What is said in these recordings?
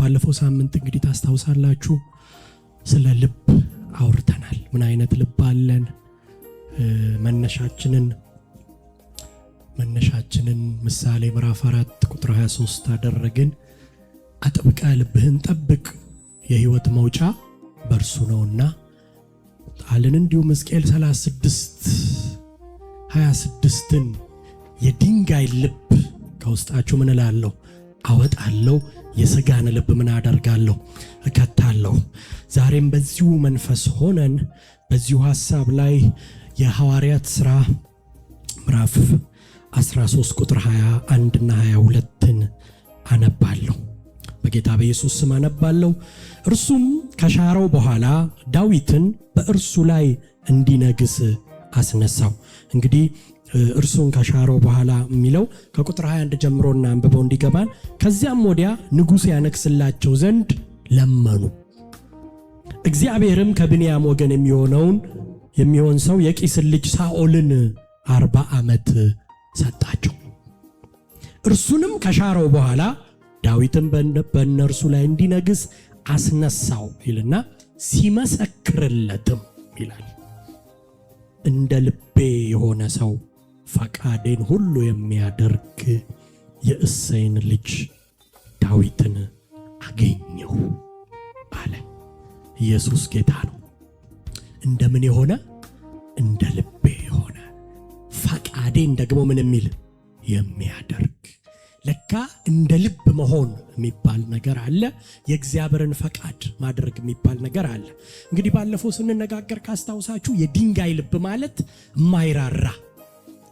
ባለፈው ሳምንት እንግዲህ ታስታውሳላችሁ ስለ ልብ አውርተናል። ምን አይነት ልብ አለን? መነሻችንን ምሳሌ ምዕራፍ 4 ቁጥር 23 አደረግን። አጥብቀ ልብህን ጠብቅ የህይወት መውጫ በርሱ ነውና አለን። እንዲሁም ሕዝቅኤል 36:26ን የድንጋይ ልብ ከውስጣችሁ ምን እላለሁ አወጣለሁ፣ የሥጋን ልብ ምን አደርጋለሁ እከታለሁ። ዛሬም በዚሁ መንፈስ ሆነን በዚሁ ሐሳብ ላይ የሐዋርያት ሥራ ምዕራፍ 13 ቁጥር 21 እና 22ን አነባለሁ። በጌታ በኢየሱስ ስም አነባለሁ። እርሱም ከሻረው በኋላ ዳዊትን በእርሱ ላይ እንዲነግስ አስነሳው። እንግዲህ እርሱን ከሻረው በኋላ የሚለው ከቁጥር 21 ጀምሮና አንብበው እንዲገባን። ከዚያም ወዲያ ንጉሥ ያነግስላቸው ዘንድ ለመኑ። እግዚአብሔርም ከብንያም ወገን የሚሆን ሰው የቂስን ልጅ ሳኦልን 40 ዓመት ሰጣቸው። እርሱንም ከሻረው በኋላ ዳዊትን በእነርሱ ላይ እንዲነግስ አስነሳው ይልና ሲመሰክርለትም ይላል እንደ ልቤ የሆነ ሰው ፈቃዴን ሁሉ የሚያደርግ የእሴይን ልጅ ዳዊትን አገኘሁ አለ። ኢየሱስ ጌታ ነው። እንደምን የሆነ እንደ ልቤ የሆነ ፈቃዴን ደግሞ ምን የሚል የሚያደርግ። ለካ እንደ ልብ መሆን የሚባል ነገር አለ። የእግዚአብሔርን ፈቃድ ማድረግ የሚባል ነገር አለ። እንግዲህ ባለፈው ስንነጋገር ካስታውሳችሁ የድንጋይ ልብ ማለት የማይራራ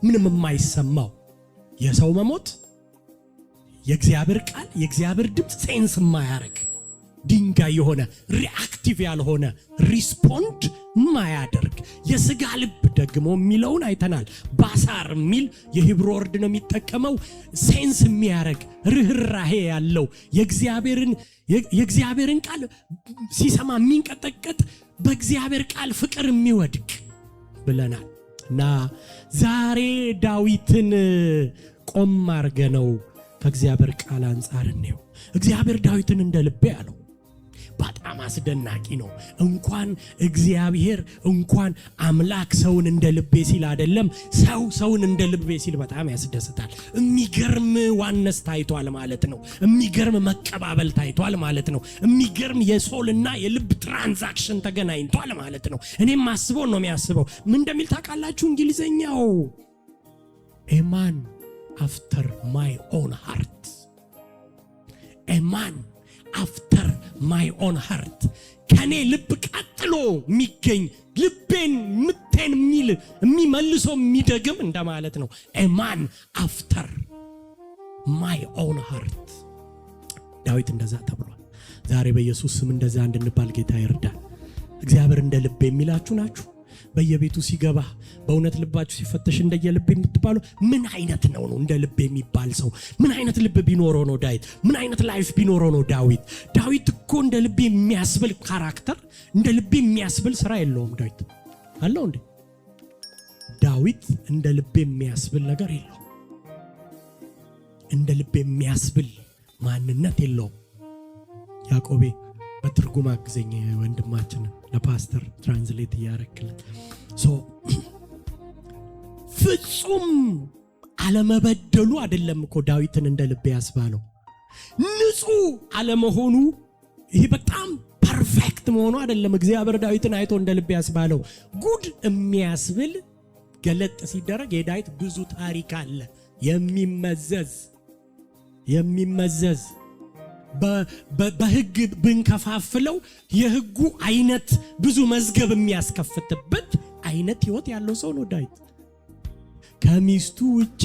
ምንም የማይሰማው የሰው መሞት የእግዚአብሔር ቃል የእግዚአብሔር ድምፅ ሴንስ የማያደርግ ድንጋይ የሆነ ሪአክቲቭ ያልሆነ ሪስፖንድ የማያደርግ የሥጋ ልብ ደግሞ የሚለውን አይተናል። ባሳር የሚል የሂብሩ ወርድ ነው የሚጠቀመው። ሴንስ የሚያደርግ ርህራሄ ያለው የእግዚአብሔርን ቃል ሲሰማ የሚንቀጠቀጥ በእግዚአብሔር ቃል ፍቅር የሚወድቅ ብለናል። እና ዛሬ ዳዊትን ቆም አርገነው ከእግዚአብሔር ቃል አንጻር ነው። እግዚአብሔር ዳዊትን እንደ ልቤ አለው። በጣም አስደናቂ ነው። እንኳን እግዚአብሔር እንኳን አምላክ ሰውን እንደ ልቤ ሲል አይደለም ሰውን እንደ ልቤ ሲል በጣም ያስደስታል። የሚገርም ዋነስ ታይቷል ማለት ነው። የሚገርም መቀባበል ታይቷል ማለት ነው። የሚገርም የሶልና የልብ ትራንዛክሽን ተገናኝቷል ማለት ነው። እኔም ማስበው ነው የሚያስበው። ምን እንደሚል ታውቃላችሁ? እንግሊዘኛው a man after my own heart, a man after my own heart ከኔ ልብ ቀጥሎ የሚገኝ ልቤን ምቴን የሚመልሶ የሚደግም እንደማለት ነው። a man after my own heart። ዳዊት እንደዛ ተብሏል። ዛሬ በኢየሱስ ስም እንደዛ እንድንባል ጌታ ይርዳል። እግዚአብሔር እንደ ልብ የሚላችሁ ናችሁ። በየቤቱ ሲገባ በእውነት ልባችሁ ሲፈተሽ እንደየልብ የምትባሉ ምን አይነት ነው እንደ ልብ የሚባል ሰው? ምን አይነት ልብ ቢኖረው ነው ዳዊት? ምን አይነት ላይፍ ቢኖረው ነው ዳዊት? ዳዊት እኮ እንደ ልብ የሚያስብል ካራክተር፣ እንደ ልብ የሚያስብል ስራ የለውም። ዳዊት አለው እንዴ? ዳዊት እንደ ልብ የሚያስብል ነገር የለውም። እንደ ልብ የሚያስብል ማንነት የለውም። ያዕቆቤ በትርጉም አግዘኝ ወንድማችን ለፓስተር ትራንስሌት ያረክለት። ፍጹም አለመበደሉ አይደለም እኮ ዳዊትን እንደ ልብ ያስባለው፣ ንጹህ አለመሆኑ ይሄ በጣም ፐርፌክት መሆኑ አይደለም እግዚአብሔር ዳዊትን አይቶ እንደ ልብ ያስባለው። ጉድ የሚያስብል ገለጥ ሲደረግ የዳዊት ብዙ ታሪክ አለ የሚመዘዝ በሕግ ብንከፋፍለው የሕጉ አይነት ብዙ መዝገብ የሚያስከፍትበት አይነት ህይወት ያለው ሰው ነው ዳዊት። ከሚስቱ ውጪ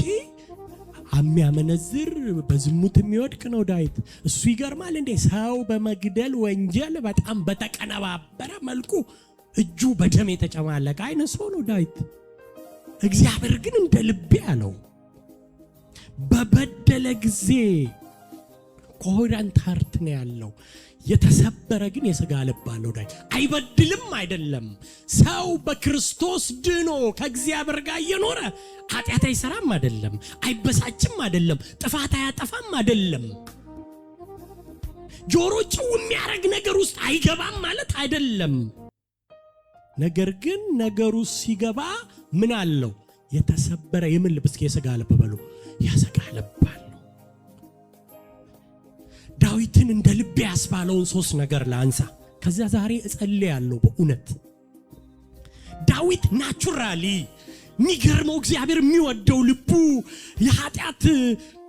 የሚያመነዝር በዝሙት የሚወድቅ ነው ዳዊት። እሱ ይገርማል እንዴ! ሰው በመግደል ወንጀል በጣም በተቀነባበረ መልኩ እጁ በደም የተጨማለቀ አይነት ሰው ነው ዳዊት። እግዚአብሔር ግን እንደ ልቤ አለው። በበደለ ጊዜ ኮሄረንት ሃርት ነው ያለው። የተሰበረ ግን የሥጋ ልብ አለው ዳዊት። አይበድልም አይደለም። ሰው በክርስቶስ ድኖ ከእግዚአብሔር ጋር እየኖረ ኃጢአት አይሰራም አይደለም። አይበሳጭም አይደለም። ጥፋት አያጠፋም አይደለም። ጆሮ ጭው የሚያረግ ነገር ውስጥ አይገባም ማለት አይደለም። ነገር ግን ነገሩ ሲገባ ምን አለው? የተሰበረ የምን ልብ? እስኪ የሥጋ ልብ በሉ። የሥጋ ልብ አለው። ዳዊትን እንደ ልብ ያስባለውን 3 ነገር ላንሳ። ከዛ ዛሬ እጸልያለሁ በእውነት ዳዊት ናቹራሊ የሚገርመው እግዚአብሔር የሚወደው ልቡ የኃጢአት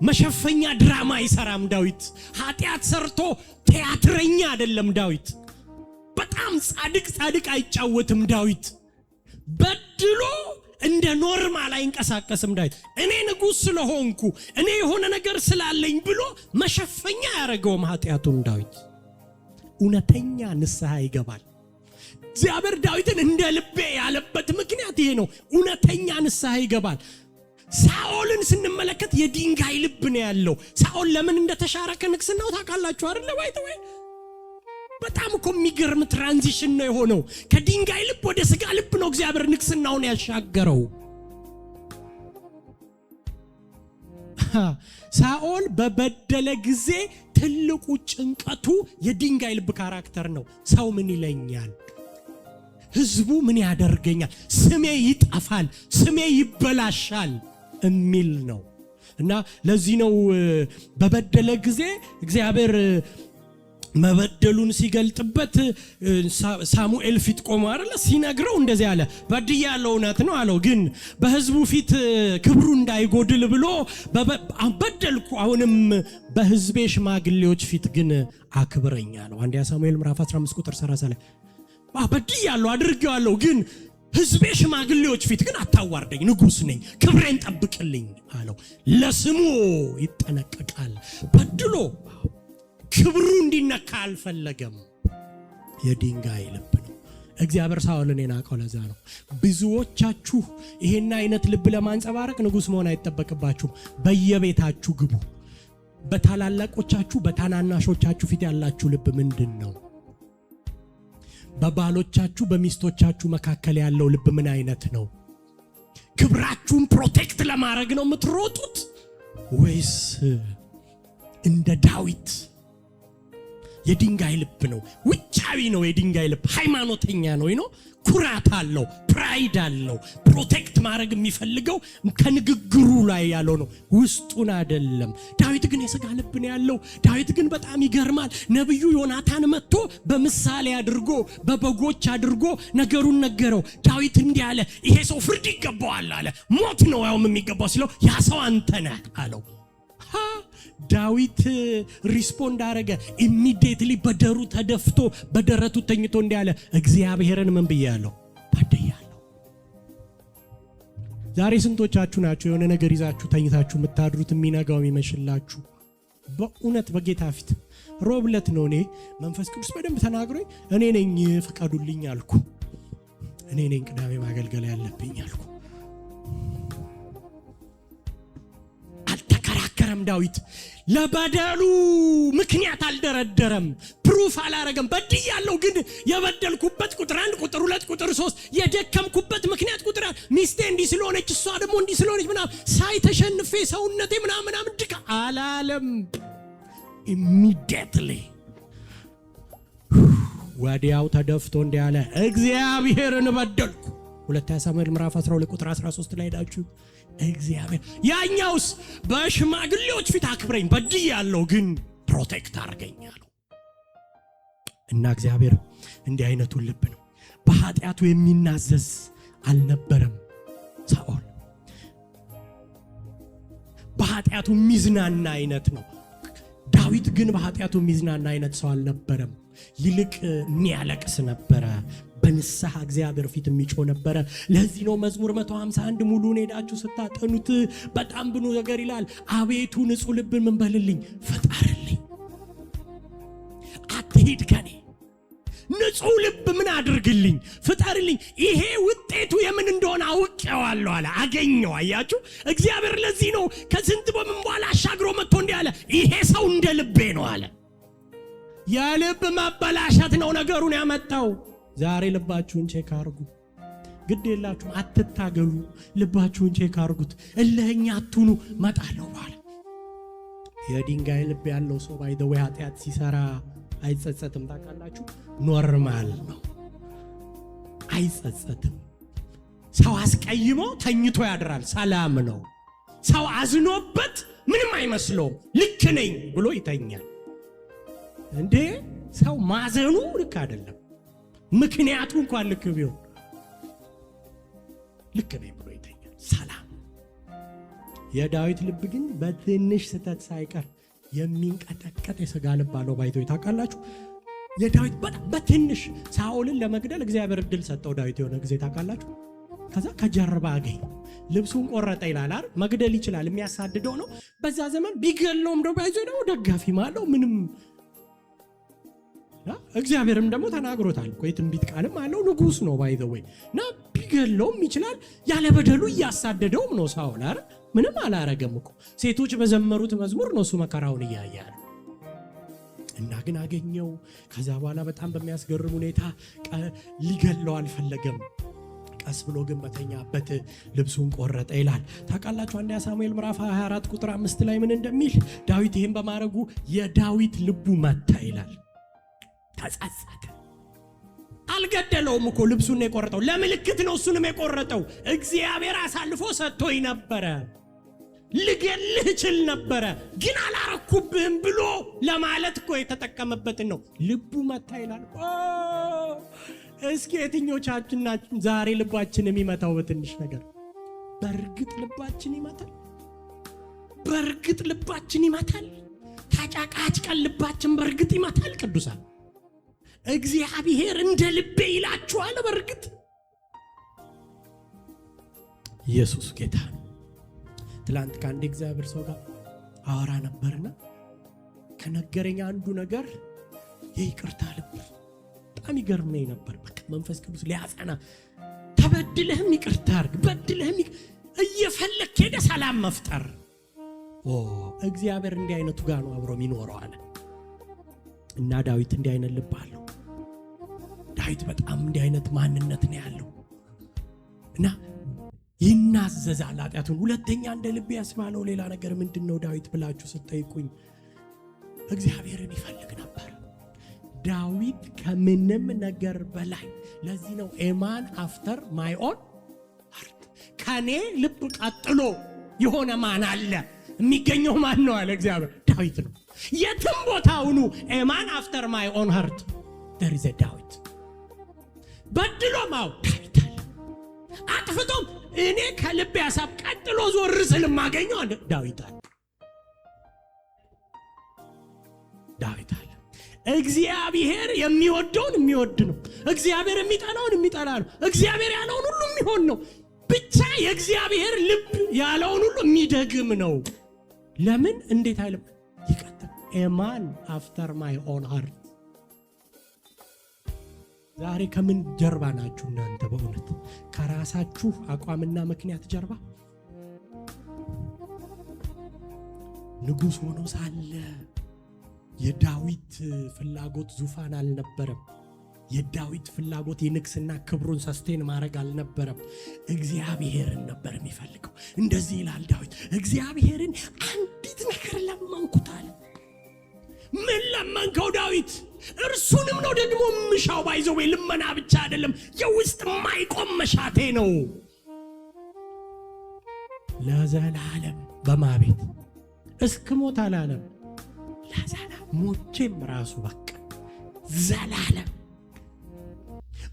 መሸፈኛ ድራማ አይሰራም። ዳዊት ኃጢአት ሰርቶ ቲያትረኛ አይደለም። ዳዊት በጣም ጻድቅ አይጫወትም። ዳዊት በድሎ እንደ ኖርማል አይንቀሳቀስም። ዳዊት እኔ ንጉሥ ስለሆንኩ እኔ የሆነ ነገር ስላለኝ ብሎ መሸፈኛ ያደረገውም ኃጢአቱን። ዳዊት እውነተኛ ንስሐ ይገባል። እግዚአብሔር ዳዊትን እንደ ልቤ ያለበት ምክንያት ይሄ ነው። እውነተኛ ንስሐ ይገባል። ሳኦልን ስንመለከት የድንጋይ ልብ ነው ያለው። ሳኦል ለምን እንደተሻረ ከንግስናው ታውቃላችሁ አይደል? ወይ በጣም እኮ የሚገርም ትራንዚሽን ነው የሆነው። ከድንጋይ ልብ ወደ ሥጋ ልብ ነው እግዚአብሔር ንግስናውን ያሻገረው። ሳኦል በበደለ ጊዜ ትልቁ ጭንቀቱ የድንጋይ ልብ ካራክተር ነው። ሰው ምን ይለኛል? ህዝቡ ምን ያደርገኛል? ስሜ ይጠፋል፣ ስሜ ይበላሻል የሚል ነው። እና ለዚህ ነው በበደለ ጊዜ እግዚአብሔር መበደሉን ሲገልጥበት ሳሙኤል ፊት ቆሞ አይደለ ሲነግረው እንደዚህ አለ። በድያለሁ እውነት ነው አለው፣ ግን በህዝቡ ፊት ክብሩ እንዳይጎድል ብሎ በደልኩ፣ አሁንም በህዝቤ ሽማግሌዎች ፊት ግን አክብረኝ አለው። አንደኛ ሳሙኤል ምዕራፍ 15 ቁጥር 30 ላይ በድያለሁ አድርጌዋለሁ፣ ግን ህዝቤ ሽማግሌዎች ፊት ግን አታዋርደኝ፣ ንጉሥ ነኝ፣ ክብሬን ጠብቅልኝ አለው። ለስሙ ይጠነቀቃል። በድሎ ክብሩ እንዲነካ አልፈለገም። የድንጋይ ልብ ነው። እግዚአብሔር ሳኦልን የናቀው ለዛ ነው። ብዙዎቻችሁ ይሄን አይነት ልብ ለማንጸባረቅ ንጉሥ መሆን አይጠበቅባችሁም። በየቤታችሁ ግቡ። በታላላቆቻችሁ በታናናሾቻችሁ ፊት ያላችሁ ልብ ምንድን ነው? በባሎቻችሁ በሚስቶቻችሁ መካከል ያለው ልብ ምን አይነት ነው? ክብራችሁን ፕሮቴክት ለማድረግ ነው የምትሮጡት ወይስ እንደ ዳዊት የድንጋይ ልብ ነው? ውጫዊ ነው የድንጋይ ልብ፣ ሃይማኖተኛ ነው ነው፣ ኩራት አለው፣ ፕራይድ አለው። ፕሮቴክት ማድረግ የሚፈልገው ከንግግሩ ላይ ያለው ነው፣ ውስጡን አይደለም። ዳዊት ግን የሥጋ ልብ ነው ያለው። ዳዊት ግን በጣም ይገርማል። ነብዩ ዮናታን መጥቶ በምሳሌ አድርጎ በበጎች አድርጎ ነገሩን ነገረው። ዳዊት እንዲህ አለ፣ ይሄ ሰው ፍርድ ይገባዋል አለ። ሞት ነው ያውም የሚገባው ሲለው ያ ሰው አንተ ነህ አለው። ዳዊት ሪስፖንድ አረገ። ኢሚዲየትሊ በደሩ ተደፍቶ በደረቱ ተኝቶ እንዲህ አለ፣ እግዚአብሔርን ምን ብያለሁ? በድያለሁ። ዛሬ ስንቶቻችሁ ናችሁ የሆነ ነገር ይዛችሁ ተኝታችሁ የምታድሩት የሚነጋው የሚመሽላችሁ? በእውነት በጌታ ፊት ሮብለት ነው እኔ መንፈስ ቅዱስ በደንብ ተናግሮኝ እኔ ነኝ ፍቀዱልኝ አልኩ። እኔ ነኝ ቅዳሜ ማገልገል ያለብኝ አልኩ። አልተከራከረም ዳዊት። ለበደሉ ምክንያት አልደረደረም፣ ፕሩፍ አላረገም። በድያለሁ ግን የበደልኩበት ቁጥር 1 ቁጥር 2 ቁጥር 3 የደከምኩበት ምክንያት ቁጥር ሚስቴ እንዲህ ስለሆነች እሷ ደግሞ እንዲህ ስለሆነች ምናምን ሳይተሸንፌ ሰውነቴ ምናምን ድካ አላለም። ኢሚዲየትሊ ወዲያው ተደፍቶ እንዲህ አለ፣ እግዚአብሔርን በደልኩ። ሁለተኛ ሳሙኤል ምዕራፍ 12 ቁጥር 13 ላይ ሄዳችሁ እግዚአብሔር ያኛውስ በሽማግሌዎች ፊት አክብረኝ፣ በድያለሁ ግን ፕሮቴክት አድርገኛለሁ። እና እግዚአብሔር እንዲህ አይነቱን ልብ ነው። በኃጢአቱ የሚናዘዝ አልነበረም ሳኦል። በኃጢአቱ የሚዝናና አይነት ነው። ዳዊት ግን በኃጢአቱ የሚዝናና አይነት ሰው አልነበረም። ይልቅ የሚያለቅስ ነበረ። በንስሐ እግዚአብሔር ፊት የሚጮህ ነበረ። ለዚህ ነው መዝሙር 151 ሙሉን ሄዳችሁ ስታጠኑት በጣም ብዙ ነገር ይላል። አቤቱ ንጹህ ልብን ምን በልልኝ? ፍጠርልኝ። አትሂድ ከኔ። ንጹህ ልብ ምን አድርግልኝ? ፍጠርልኝ። ይሄ ውጤቱ የምን እንደሆነ አውቄዋለሁ አለ። አገኘው። አያችሁ እግዚአብሔር ለዚህ ነው ከስንት በምን በኋላ አሻግሮ መጥቶ እንዲህ አለ፣ ይሄ ሰው እንደ ልቤ ነው አለ። የልብ ማበላሸት ነው ነገሩን ያመጣው። ዛሬ ልባችሁን ቼክ አርጉ። ግድ የላችሁም፣ አትታገሉ። ልባችሁን ቼክ አርጉት። እልህኛ አትሁኑ። መጣለው ባለ የድንጋይ ልብ ያለው ሰው ባይ ዘ ወይ ኃጢአት ሲሰራ አይጸጸትም። ታውቃላችሁ? ኖርማል ነው፣ አይጸጸትም። ሰው አስቀይሞ ተኝቶ ያድራል፣ ሰላም ነው። ሰው አዝኖበት ምንም አይመስለውም፣ ልክ ነኝ ብሎ ይተኛል። እንዴ ሰው ማዘኑ ልክ አይደለም፣ ምክንያቱ እንኳን ልክ ቢሆን ልክ ነኝ ብሎ ይተኛል፣ ሰላም። የዳዊት ልብ ግን በትንሽ ስተት ሳይቀር የሚንቀጠቀጥ የሥጋ ልብ አለው። ባይተው ታውቃላችሁ? የዳዊት በትንሽ ሳኦልን ለመግደል እግዚአብሔር እድል ሰጠው። ዳዊት የሆነ ጊዜ ታውቃላችሁ? ከዛ ከጀርባ አገኝ ልብሱን ቆረጠ ይላል አይደል? መግደል ይችላል፣ የሚያሳድደው ነው። በዛ ዘመን ቢገለውም ደግሞ ባይዘው ደግሞ ደጋፊ ማለው ምንም እግዚአብሔርም ደግሞ ተናግሮታል እኮ የትንቢት ቃልም አለው። ንጉስ ነው ባይዘው እና ቢገለውም ይችላል። ያለ በደሉ እያሳደደውም ነው ሳኦል አይደል? ምንም አላረገም እኮ። ሴቶች በዘመሩት መዝሙር ነው እሱ መከራውን እያያለ እና ግን አገኘው። ከዛ በኋላ በጣም በሚያስገርም ሁኔታ ሊገለው አልፈለገም። ቀስ ብሎ ግን በተኛበት ልብሱን ቆረጠ ይላል። ታውቃላችሁ? አንደኛ ሳሙኤል ምዕራፍ 24 ቁጥር 5 ላይ ምን እንደሚል? ዳዊት ይሄን በማድረጉ የዳዊት ልቡ መታ ይላል። ተጸጸተ። አልገደለውም እኮ፣ ልብሱን ነው የቆረጠው። ለምልክት ነው እሱንም የቆረጠው። እግዚአብሔር አሳልፎ ሰጥቶኝ ነበረ፣ ልገልህ እችል ነበረ፣ ግን አላረኩብህም ብሎ ለማለት እኮ የተጠቀመበትን ነው። ልቡ መታ ይላል። እስኪ የትኞቻችን ናችን ዛሬ ልባችን የሚመታው በትንሽ ነገር? በእርግጥ ልባችን ይመታል፣ በእርግጥ ልባችን ይመታል። ታጫቃጭቀን ልባችን በእርግጥ ይመታል። ቅዱሳን እግዚአብሔር እንደ ልቤ ይላችኋል። በእርግጥ ኢየሱስ ጌታ ነው። ትላንት ከአንድ እግዚአብሔር ሰው ጋር አወራ ነበርና ከነገረኝ አንዱ ነገር የይቅርታ ልብ በጣም ይገርመኝ ነበር። በቃ መንፈስ ቅዱስ ሊያጸና፣ ተበድለህም ይቅርታ አድርግ፣ በድለህም እየፈለክ ሄደ ሰላም መፍጠር። እግዚአብሔር እንዲህ አይነቱ ጋር ነው አብሮ የሚኖረው አለ እና ዳዊት እንዲህ አይነት ልብ አለው። ዳዊት በጣም እንዲህ አይነት ማንነት ነው ያለው እና ይናዘዛል ኃጢአቱን። ሁለተኛ እንደ ልብ ያስባለው ሌላ ነገር ምንድነው ዳዊት ብላችሁ ስትጠይቁኝ እግዚአብሔርን ይፈልግ ነበር ዳዊት ከምንም ነገር በላይ። ለዚህ ነው ኤማን አፍተር ማይ ኦን ሃርት፣ ከኔ ልብ ቀጥሎ የሆነ ማን አለ? የሚገኘው ማን ነው አለ እግዚአብሔር? ዳዊት ነው። የትም ቦታ ሁኑ ኤማን አፍተር ማይ ኦን ሃርት there is a ዳዊት። በድሎም ዳዊት አለ። አጥፍቶም እኔ ከልብ ያሳብ ቀጥሎ ዞር ስል ማገኘው ዳዊት አለ። ዳዊት አለ። እግዚአብሔር የሚወደውን የሚወድ ነው። እግዚአብሔር የሚጠላውን የሚጠላ ነው። እግዚአብሔር ያለውን ሁሉ የሚሆን ነው። ብቻ የእግዚአብሔር ልብ ያለውን ሁሉ የሚደግም ነው። ለምን እንዴት አይልም? ይቀጥል። ኤማን አፍተር ማይ ኦን ሃርት። ዛሬ ከምን ጀርባ ናችሁ እናንተ? በእውነት ከራሳችሁ አቋምና ምክንያት ጀርባ። ንጉሥ ሆኖ ሳለ የዳዊት ፍላጎት ዙፋን አልነበረም። የዳዊት ፍላጎት የንግስና ክብሩን ሰስቴን ማድረግ አልነበረም። እግዚአብሔርን ነበር የሚፈልገው። እንደዚህ ይላል ዳዊት፣ እግዚአብሔርን አንዲት ነገር ለመንኩት አለ። ምን ለመንከው ዳዊት? እርሱንም ነው ደግሞ ምሻው። ባይዘው ልመና ብቻ አይደለም፣ የውስጥ ማይቆም መሻቴ ነው። ለዘላለም በማቤት እስክሞት አላለም። ለዘላለም ሞቼም ራሱ በቃ ዘላለም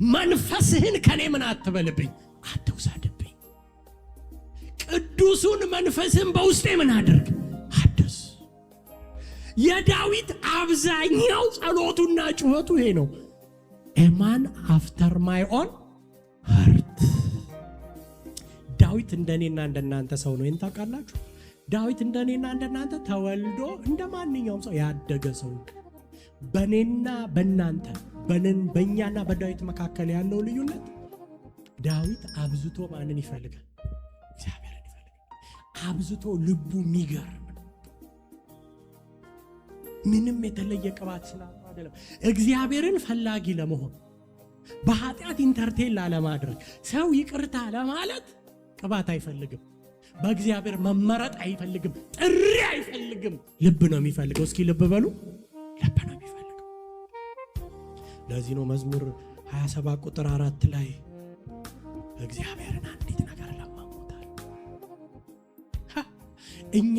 መንፈስህን ከኔ ምን አትበልብኝ፣ አትውሰድብኝ። ቅዱሱን መንፈስህን በውስጤ ምን አድርግ፣ አድስ። የዳዊት አብዛኛው ጸሎቱና ጩኸቱ ይሄ ነው። ኤማን አፍተር ማይ ኦን ሃርት። ዳዊት እንደኔና እንደናንተ ሰው ነው። ይሄን ታውቃላችሁ? ዳዊት እንደኔና እንደናንተ ተወልዶ እንደማንኛውም ሰው ያደገ ሰው። በኔና በእናንተ በእኛና በዳዊት መካከል ያለው ልዩነት ዳዊት አብዝቶ ማንን ይፈልጋል? እግዚአብሔርን ይፈልጋል። አብዝቶ ልቡ የሚገርም ነው። ምንም የተለየ ቅባት ስላለው አይደለም። እግዚአብሔርን ፈላጊ ለመሆን በኃጢአት ኢንተርቴን ላለማድረግ ሰው ይቅርታ ለማለት ቅባት አይፈልግም። በእግዚአብሔር መመረጥ አይፈልግም፣ ጥሪ አይፈልግም። ልብ ነው የሚፈልገው። እስኪ ልብ በሉ፣ ልብ ነው የሚፈልገው። ለዚህ ነው መዝሙር 27 ቁጥር 4 ላይ እግዚአብሔርን አንዲት ነገር ለማሞታል። እኛ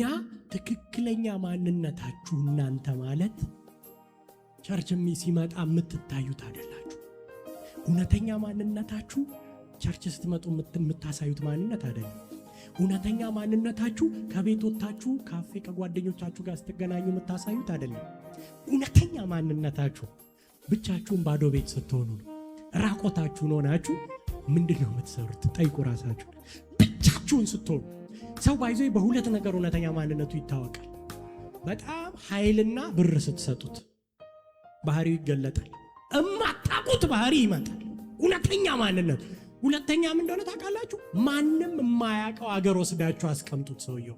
ትክክለኛ ማንነታችሁ እናንተ ማለት ቸርችም ሲመጣ የምትታዩት አይደላችሁ። እውነተኛ ማንነታችሁ ቸርች ስትመጡ የምታሳዩት ማንነት አይደለም። እውነተኛ ማንነታችሁ ከቤት ወጣችሁ ካፌ ከጓደኞቻችሁ ጋር ስትገናኙ የምታሳዩት አይደለም። እውነተኛ ማንነታችሁ ብቻችሁን ባዶ ቤት ስትሆኑ ነው። ራቆታችሁን ሆናችሁ ምንድነው የምትሰሩት? ጠይቁ ራሳችሁ። ብቻችሁን ስትሆኑ ሰው ባይዞ በሁለት ነገር እውነተኛ ማንነቱ ይታወቃል። በጣም ኃይልና ብር ስትሰጡት ባህሪው ይገለጣል። እማታውቁት ባህሪ ይመጣል። እውነተኛ ማንነት። ሁለተኛ ምን እንደሆነ ታውቃላችሁ? ማንም የማያውቀው አገር ወስዳችሁ አስቀምጡት። ሰውየው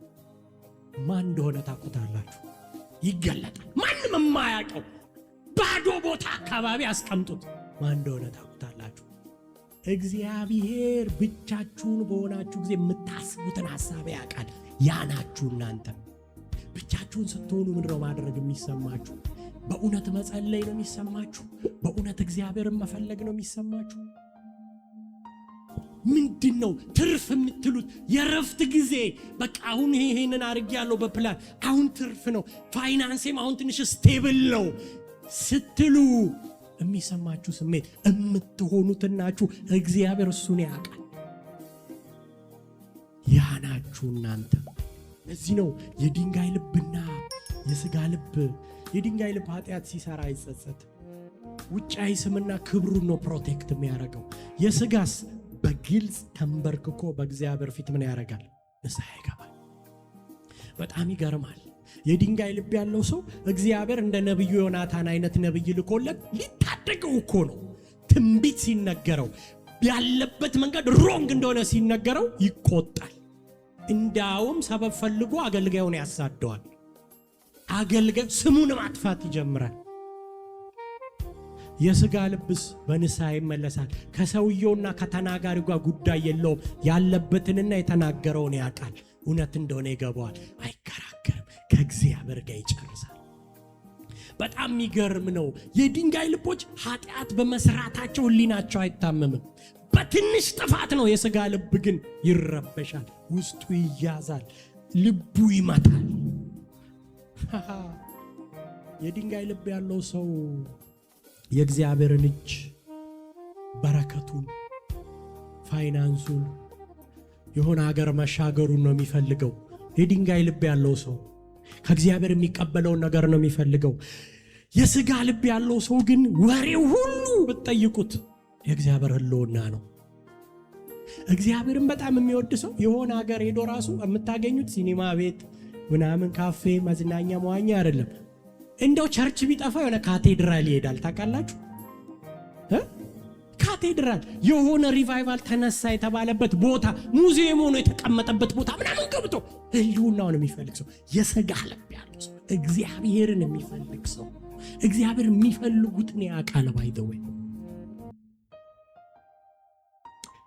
ማን እንደሆነ ታውቁታላችሁ። ይገለጣል። ማንም የማያውቀው ባዶ ቦታ አካባቢ አስቀምጡት። ማን እንደሆነ ታውቁታላችሁ። እግዚአብሔር ብቻችሁን በሆናችሁ ጊዜ የምታስቡትን ሐሳብ ያውቃል። ያናችሁ እናንተ ብቻችሁን ስትሆኑ ምንድነው ማድረግ የሚሰማችሁ? በእውነት መጸለይ ነው የሚሰማችሁ? በእውነት እግዚአብሔርን መፈለግ ነው የሚሰማችሁ? ምንድነው ትርፍ የምትሉት? የረፍት ጊዜ በቃ አሁን ይሄንን አድርጌያለሁ በፕላን አሁን ትርፍ ነው፣ ፋይናንሴም አሁን ትንሽ ስቴብል ነው ስትሉ የሚሰማችሁ ስሜት የምትሆኑትናችሁ እግዚአብሔር እሱን ያውቃል። ያናችሁ እናንተ። እዚህ ነው የድንጋይ ልብና የሥጋ ልብ። የድንጋይ ልብ ኃጢአት ሲሰራ አይጸጸት። ውጫዊ ስምና ክብሩን ነው ፕሮቴክት የሚያደርገው። የሥጋስ በግልጽ ተንበርክኮ በእግዚአብሔር ፊት ምን ያደርጋል? ንስሐ ይገባል። በጣም ይገርማል። የድንጋይ ልብ ያለው ሰው እግዚአብሔር እንደ ነብዩ ዮናታን አይነት ነብይ ልኮለት ሊታደገው እኮ ነው። ትንቢት ሲነገረው ያለበት መንገድ ሮንግ እንደሆነ ሲነገረው ይቆጣል። እንዳውም ሰበብ ፈልጎ አገልጋዩን ያሳደዋል። አገልጋዩ ስሙን ማጥፋት ይጀምራል። የሥጋ ልብስ በንስሐ ይመለሳል። ከሰውየውና ከተናጋሪው ጋር ጉዳይ የለውም። ያለበትንና የተናገረውን ያውቃል። እውነት እንደሆነ ይገባዋል። አይከራከርም። ከእግዚአብሔር ጋር ይጨርሳል። በጣም የሚገርም ነው። የድንጋይ ልቦች ኃጢአት በመስራታቸው ሕሊናቸው አይታመምም። በትንሽ ጥፋት ነው። የሥጋ ልብ ግን ይረበሻል፣ ውስጡ ይያዛል፣ ልቡ ይመታል። የድንጋይ ልብ ያለው ሰው የእግዚአብሔርን እጅ፣ በረከቱን፣ ፋይናንሱን፣ የሆነ ሀገር መሻገሩን ነው የሚፈልገው። የድንጋይ ልብ ያለው ሰው ከእግዚአብሔር የሚቀበለውን ነገር ነው የሚፈልገው። የሥጋ ልብ ያለው ሰው ግን ወሬው ሁሉ ብትጠይቁት የእግዚአብሔር ሕልውና ነው። እግዚአብሔርን በጣም የሚወድ ሰው የሆነ ሀገር ሄዶ ራሱ የምታገኙት ሲኒማ ቤት ምናምን፣ ካፌ፣ መዝናኛ፣ መዋኛ አይደለም። እንደው ቸርች ቢጠፋ የሆነ ካቴድራል ይሄዳል። ታውቃላችሁ? ካቴድራል የሆነ ሪቫይቫል ተነሳ የተባለበት ቦታ፣ ሙዚየም ሆኖ የተቀመጠበት ቦታ ምናምን ገብቶ ሕልውናውን የሚፈልግ ሰው የሥጋ ልብ ያለው ሰው፣ እግዚአብሔርን የሚፈልግ ሰው እግዚአብሔር የሚፈልጉትን ያውቃል። ባይዘወይ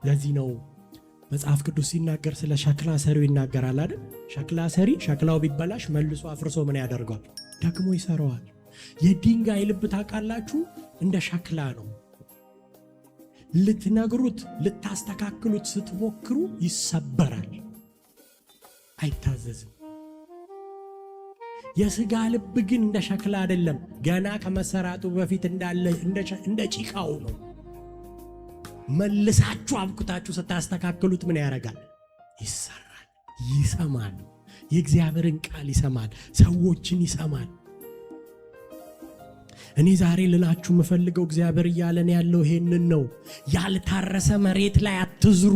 ለዚህ ነው መጽሐፍ ቅዱስ ሲናገር ስለ ሸክላ ሰሪው ይናገራል አይደል? ሸክላ ሰሪ ሸክላው ቢበላሽ መልሶ አፍርሶ ምን ያደርገዋል? ደግሞ ይሰራዋል። የድንጋይ ልብ ታውቃላችሁ እንደ ሸክላ ነው። ልትነግሩት ልታስተካክሉት ስትሞክሩ ይሰበራል፣ አይታዘዝም። የሥጋ ልብ ግን እንደ ሸክላ አይደለም። ገና ከመሰራቱ በፊት እንዳለ እንደ ጭቃው ነው። መልሳችሁ አብኩታችሁ ስታስተካክሉት ምን ያደርጋል? ይሰራል፣ ይሰማል። የእግዚአብሔርን ቃል ይሰማል፣ ሰዎችን ይሰማል። እኔ ዛሬ ልላችሁ የምፈልገው እግዚአብሔር እያለን ያለው ይሄንን ነው። ያልታረሰ መሬት ላይ አትዝሩ፣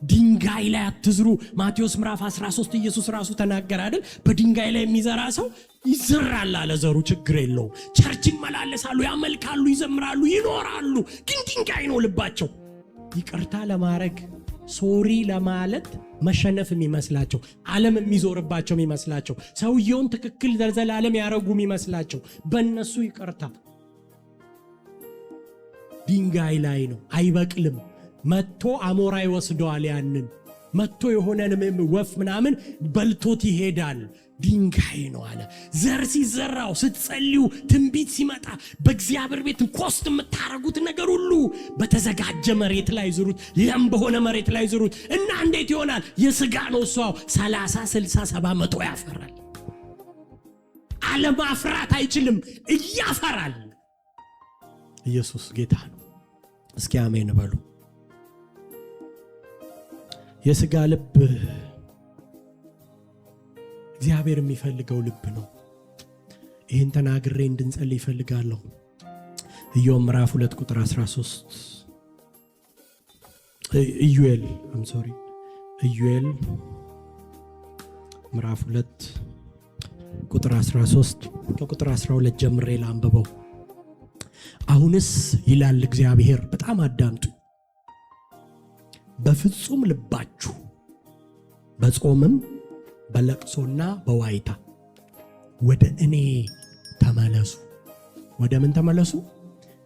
ድንጋይ ላይ አትዝሩ። ማቴዎስ ምዕራፍ 13 ኢየሱስ ራሱ ተናገረ አይደል? በድንጋይ ላይ የሚዘራ ሰው ይዘራል አለ። ዘሩ ችግር የለውም። ቸርች ይመላለሳሉ፣ ያመልካሉ፣ ይዘምራሉ፣ ይኖራሉ። ግን ድንጋይ ነው ልባቸው። ይቅርታ ለማድረግ ሶሪ ለማለት መሸነፍ የሚመስላቸው፣ ዓለም የሚዞርባቸው የሚመስላቸው፣ ሰውየውን ትክክል ዘላለም ያረጉ የሚመስላቸው በእነሱ ይቅርታ ድንጋይ ላይ ነው፣ አይበቅልም። መጥቶ አሞራ ይወስደዋል። ያንን መጥቶ የሆነን ወፍ ምናምን በልቶት ይሄዳል። ድንጋይ ነው አለ። ዘር ሲዘራው ስትጸልዩ ትንቢት ሲመጣ በእግዚአብሔር ቤት ኮስት የምታረጉት ነገር ሁሉ በተዘጋጀ መሬት ላይ ዝሩት፣ ለም በሆነ መሬት ላይ ዝሩት እና እንዴት ይሆናል? የሥጋ ነው እሷው 30 60 70 100 ያፈራል። አለማፍራት አይችልም፣ እያፈራል። ኢየሱስ ጌታ ነው። እስኪ አሜን በሉ። የሥጋ ልብ እግዚአብሔር የሚፈልገው ልብ ነው። ይህን ተናግሬ እንድንጸልይ ይፈልጋለሁ። ኢዮብ ምዕራፍ 2 ቁጥር 13 ኢዩኤል ምዕራፍ 2 ቁጥር 13 ከቁጥር 12 ጀምሬ ላንብበው። አሁንስ ይላል እግዚአብሔር፣ በጣም አዳምጡ፣ በፍጹም ልባችሁ በጾምም በለቅሶና በዋይታ ወደ እኔ ተመለሱ። ወደ ምን ተመለሱ?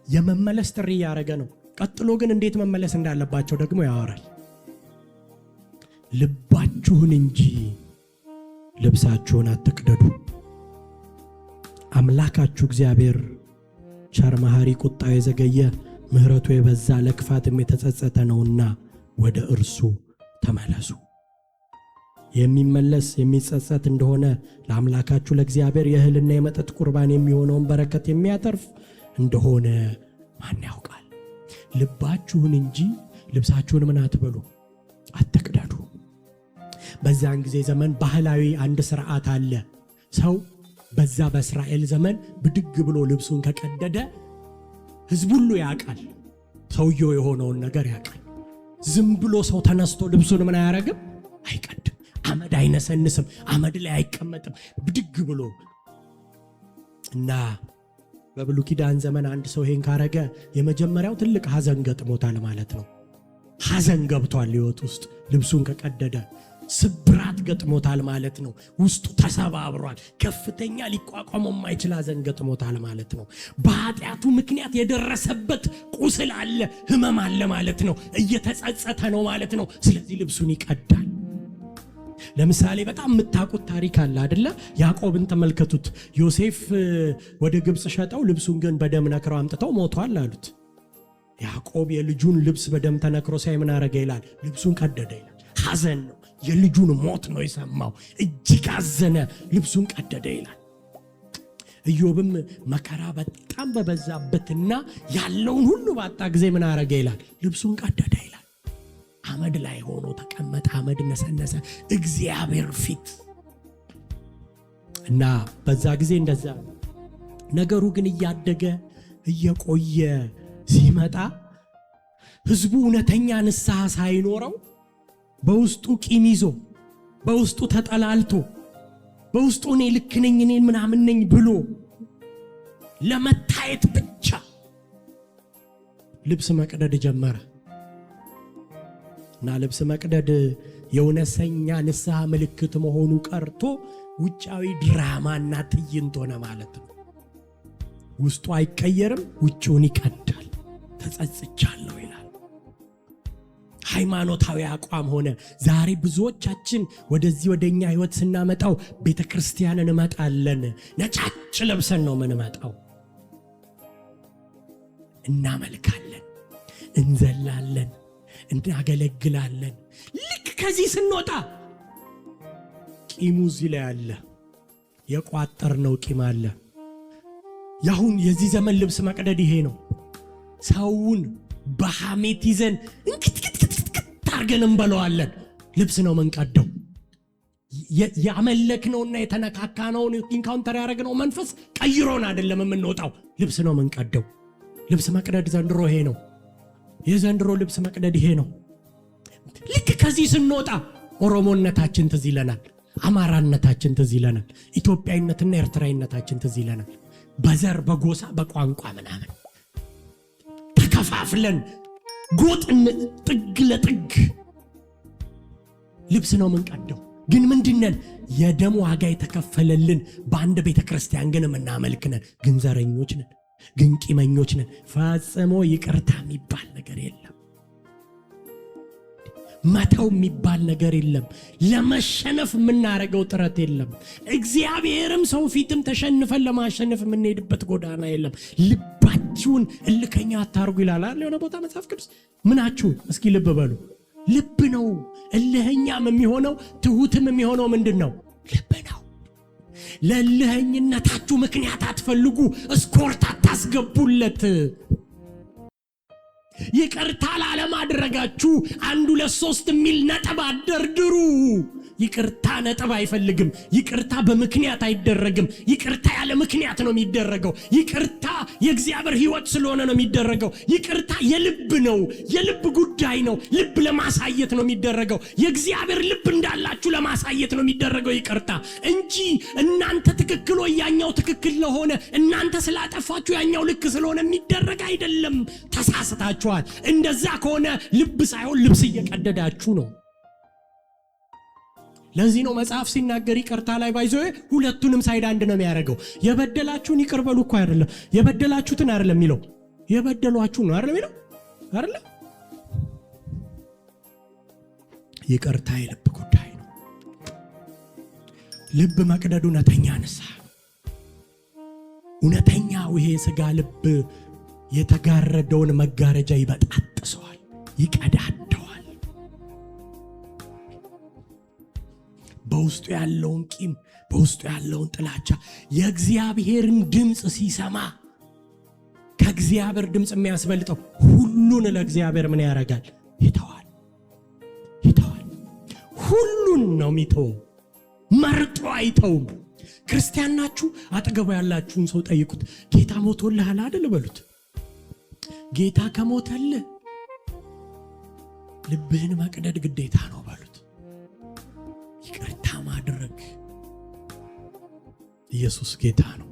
የመመለስ ጥሪ ያደረገ ነው። ቀጥሎ ግን እንዴት መመለስ እንዳለባቸው ደግሞ ያወራል። ልባችሁን እንጂ ልብሳችሁን አትቅደዱ። አምላካችሁ እግዚአብሔር ቸር መሐሪ፣ ቁጣው የዘገየ ምሕረቱ የበዛ ለክፋትም የተጸጸተ ነውና ወደ እርሱ ተመለሱ። የሚመለስ የሚጸጸት እንደሆነ ለአምላካችሁ ለእግዚአብሔር የእህልና የመጠጥ ቁርባን የሚሆነውን በረከት የሚያተርፍ እንደሆነ ማን ያውቃል? ልባችሁን እንጂ ልብሳችሁን ምን አትበሉ፣ አትቅደዱ። በዛን ጊዜ ዘመን ባህላዊ አንድ ስርዓት አለ። ሰው በዛ በእስራኤል ዘመን ብድግ ብሎ ልብሱን ከቀደደ ሕዝብ ሁሉ ያውቃል፣ ሰውየው የሆነውን ነገር ያውቃል። ዝም ብሎ ሰው ተነስቶ ልብሱን ምን አያረግም፣ አይቀድም። አመድ አይነሰንስም፣ አመድ ላይ አይቀመጥም። ብድግ ብሎ እና በብሉይ ኪዳን ዘመን አንድ ሰው ይሄን ካረገ የመጀመሪያው ትልቅ ሐዘን ገጥሞታል ማለት ነው። ሐዘን ገብቷል ሕይወት ውስጥ። ልብሱን ከቀደደ ስብራት ገጥሞታል ማለት ነው። ውስጡ ተሰባብሯል። ከፍተኛ ሊቋቋመው የማይችል ሐዘን ገጥሞታል ማለት ነው። በኃጢአቱ ምክንያት የደረሰበት ቁስል አለ፣ ህመም አለ ማለት ነው። እየተጸጸተ ነው ማለት ነው። ስለዚህ ልብሱን ይቀዳል። ለምሳሌ በጣም የምታውቁት ታሪክ አለ አይደለ? ያዕቆብን ተመልከቱት። ዮሴፍ ወደ ግብጽ ሸጠው፣ ልብሱን ግን በደም ነክረው አምጥተው ሞቷል አሉት። ያዕቆብ የልጁን ልብስ በደም ተነክሮ ሳይ ምን አረገ ይላል? ልብሱን ቀደደ ይላል። ሐዘን ነው፣ የልጁን ሞት ነው የሰማው። እጅግ አዘነ፣ ልብሱን ቀደደ ይላል። ኢዮብም መከራ በጣም በበዛበትና ያለውን ሁሉ ባጣ ጊዜ ምን አረገ ይላል? ልብሱን ቀደደ ይላል። አመድ ላይ ሆኖ ተቀመጠ፣ አመድ ነሰነሰ እግዚአብሔር ፊት እና በዛ ጊዜ እንደዛ። ነገሩ ግን እያደገ እየቆየ ሲመጣ ሕዝቡ እውነተኛ ንስሐ ሳይኖረው በውስጡ ቂም ይዞ በውስጡ ተጠላልቶ በውስጡ እኔ ልክ ነኝ እኔ ምናምን ነኝ ብሎ ለመታየት ብቻ ልብስ መቅደድ ጀመረ። እና ልብስ መቅደድ የእውነተኛ ንስሐ ምልክት መሆኑ ቀርቶ ውጫዊ ድራማና ትዕይንት ሆነ ማለት ነው። ውስጡ አይቀየርም፣ ውጭውን ይቀዳል። ተጸጽቻለሁ ይላል። ሃይማኖታዊ አቋም ሆነ። ዛሬ ብዙዎቻችን ወደዚህ ወደኛ ህይወት ስናመጣው ቤተክርስቲያን እንመጣለን፣ ነጫጭ ለብሰን ነው የምንመጣው። እናመልካለን፣ እንዘላለን፣ እናገለግላለን። ልክ ከዚህ ስንወጣ ቂሙ እዚህ ላይ አለ፣ የቋጠርነው ቂም አለ። ያሁን የዚህ ዘመን ልብስ መቅደድ ይሄ ነው። ሰውን በሐሜት ይዘን እንክትክትክት አርገን እንበለዋለን። ልብስ ነው መንቀደው። ያመለክነውና የተነካካነውን ኢንካውንተር ያደረግነው መንፈስ ቀይሮን አይደለም የምንወጣው፣ ልብስ ነው መንቀደው። ልብስ መቅደድ ዘንድሮ ይሄ ነው። የዘንድሮ ልብስ መቅደድ ይሄ ነው። ልክ ከዚህ ስንወጣ ኦሮሞነታችን ትዝ ይለናል፣ አማራነታችን ትዝ ይለናል፣ ኢትዮጵያዊነትና ኤርትራዊነታችን ትዝ ይለናል። በዘር በጎሳ በቋንቋ ምናምን ተከፋፍለን ጎጥን ጥግ ለጥግ ልብስ ነው መንቀደው። ግን ምንድነን? የደም ዋጋ የተከፈለልን በአንድ ቤተክርስቲያን ግን የምናመልክነን። ግን ዘረኞች ነን፣ ግን ቂመኞች ነን። ፈጽሞ ይቅርታ የሚባል ነገር የለም። መተው የሚባል ነገር የለም። ለመሸነፍ የምናረገው ጥረት የለም። እግዚአብሔርም ሰው ፊትም ተሸንፈን ለማሸነፍ የምንሄድበት ጎዳና የለም። ልባችሁን እልከኛ አታርጉ ይላል አይደል? የሆነ ቦታ መጽሐፍ ቅዱስ ምናችሁ እስኪ ልብ በሉ። ልብ ነው። እልህኛም የሚሆነው ትሁትም የሚሆነው ምንድነው? ልብ ነው። ለእልህኝነታችሁ ምክንያት አትፈልጉ፣ እስኮርት አታስገቡለት። ይቅርታ ላለማድረጋችሁ 1 2 3 የሚል ነጥብ አደርድሩ። ይቅርታ ነጥብ አይፈልግም። ይቅርታ በምክንያት አይደረግም። ይቅርታ ያለ ምክንያት ነው የሚደረገው። ይቅርታ የእግዚአብሔር ሕይወት ስለሆነ ነው የሚደረገው። ይቅርታ የልብ ነው፣ የልብ ጉዳይ ነው። ልብ ለማሳየት ነው የሚደረገው። የእግዚአብሔር ልብ እንዳላችሁ ለማሳየት ነው የሚደረገው ይቅርታ እንጂ እናንተ ትክክል ወይ ያኛው ትክክል ለሆነ እናንተ ስላጠፋችሁ ያኛው ልክ ስለሆነ የሚደረግ አይደለም። ተሳስታችኋል። እንደዛ ከሆነ ልብ ሳይሆን ልብስ እየቀደዳችሁ ነው። ለዚህ ነው መጽሐፍ ሲናገር ይቅርታ ላይ ባይዘው ሁለቱንም ሳይድ አንድ ነው የሚያደርገው። የበደላችሁን ይቅር በሉ እኮ አይደለም፣ የበደላችሁትን አይደለም የሚለው፣ የበደሏችሁ ነው አይደለም የሚለው አይደለም። ይቅርታ የልብ ጉዳይ ነው። ልብ መቅደዱ እውነተኛ ንስሐ፣ እውነተኛው ይሄ ስጋ ልብ የተጋረደውን መጋረጃ ይበጣጥሰዋል፣ ይቀዳደዋል። በውስጡ ያለውን ቂም፣ በውስጡ ያለውን ጥላቻ የእግዚአብሔርን ድምጽ ሲሰማ ከእግዚአብሔር ድምጽ የሚያስበልጠው ሁሉን ለእግዚአብሔር ምን ያደርጋል? ይተዋል። ሁሉን ነው የሚተው፣ መርጦ አይተውም። ክርስቲያን ናችሁ? አጠገቡ ያላችሁን ሰው ጠይቁት። ጌታ ሞቶልሃል አይደል በሉት። ጌታ ከሞተልህ ልብህን መቅደድ ግዴታ ነው በሉት። ይቅርታ ማድረግ ኢየሱስ ጌታ ነው።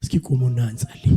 እስኪ ቁሙና እንጸልይ።